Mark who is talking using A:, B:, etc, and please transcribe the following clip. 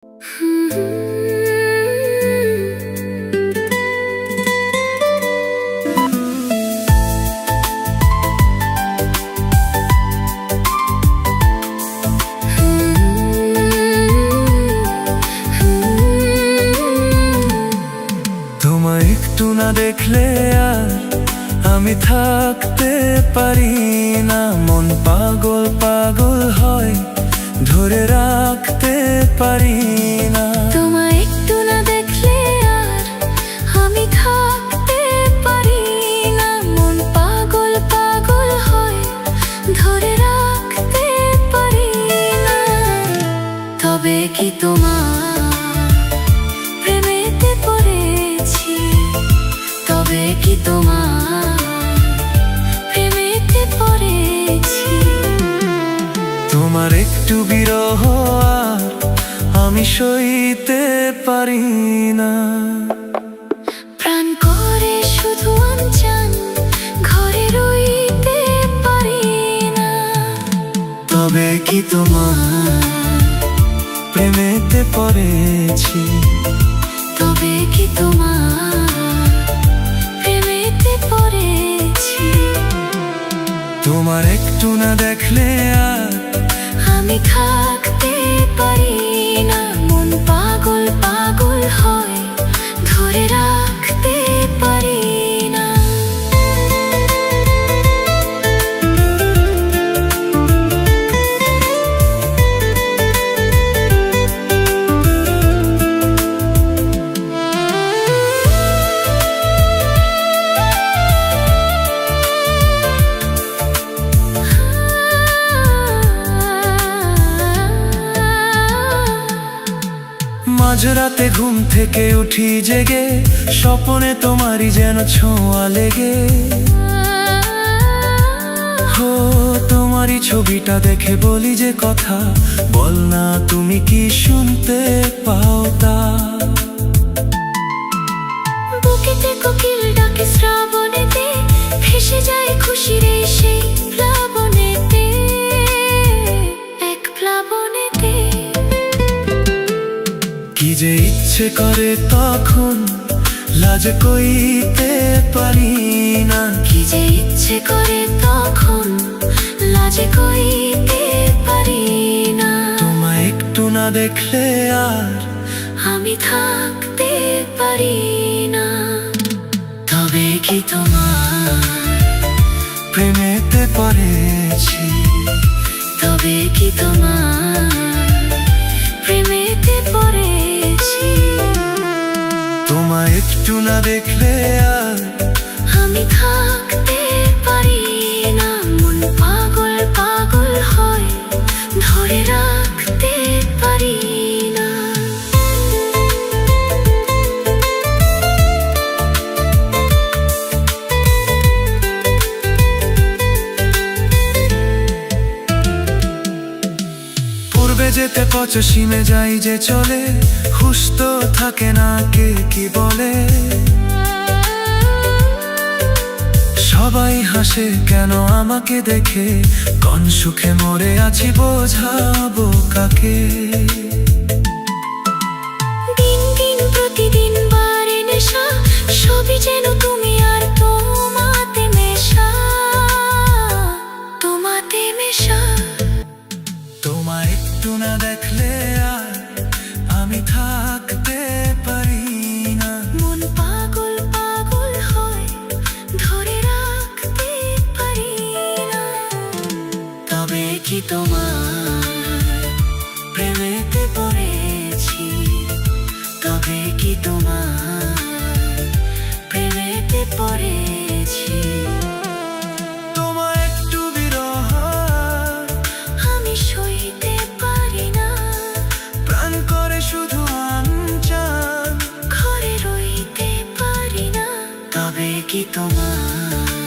A: তোমায় একটু না দেখলে আর আমি থাকতে পারি না, মন পাগল পাগল হয়, ধরে রাখতে পারি না।
B: তোমায় একটু না দেখলে আর আমি থাকতে পারি না, মন পাগল পাগল হয়, ধরে রাখতে পারি না। তবে কি তোমার প্রেমেতে পড়েছি, তবে কি তোমার প্রেমেতে পড়েছি।
A: তোমার একটু বিরহ আর আমি সইতে পারি না।
B: প্রাণ করে শুধু আনচান, ঘরে রইতে পারি না।
A: তবে কি তোমার প্রেমেতে পড়েছি,
B: তবে কি তোমার প্রেমেতে পড়েছি।
A: তোমার একটু না দেখলে আর
B: আমি থাকতে পারি না, মন পাগল পাগল হয়, ধরে রাখতে পারি না।
A: মাঝরাতে ঘুম থেকে উঠি জেগে, স্বপ্নে তোমারই যেন ছোঁয়া লেগে। হো তোমারই ছবিটা দেখে বলি যে কথা, বল না তুমি কি শুনতে পাও তা।
B: বুকেতে কোকিল ডাকে শ্রাবণেতে, ভেসে যায় খুশির এই সেই প্লাবনেতে, এক প্লাবনেতে।
A: কি যে ইচ্ছে করে তখন লাজ কইতে পারি না।
B: কি যে ইচ্ছে করে তখন লাজে কইতে পারি না।
A: তোমায় একটু না দেখলে আর
B: আমি থাকতে পারি না। তবে কি তোমার
A: প্রেমেতে পড়েছি,
B: তবে কি তোমার প্রেমেতে পড়েছি।
A: তোমায় একটু না দেখলে আর
B: আমি থাকতে পারি না, মন পাগল পাগল হয়, ধরে রাখতে পারি না।
A: পূর্বে যেতে পশ্চিমে যাই যে চলে, হুঁশ তো থাকে না কে কি বলে। সবাই হাসে কেন আমাকে দেখে, কোন সুখে মরে আছি বোঝাবো কাকে।
B: দিন দিন প্রতিদিন বাড়ে নেশা, সবই যেন তুমি আর তোমাতে মেশা, তোমাতে মেশা।
A: তোমায় একটু না দেখলে আর আমি থাকতে পারি না।
B: মন পাগল পাগল হয়, ধরে রাখতে পারি না। তবে কি তোমার প্রেমেতে পড়েছি, তবে কি তোমার প্রেমেতে পড়েছি।
A: তোমায় একটু বিরহ
B: আমি সইতে পারি না,
A: প্রাণ করে শুধু আনচান,
B: ঘরে রইতে পারি না। তবে কি তোমার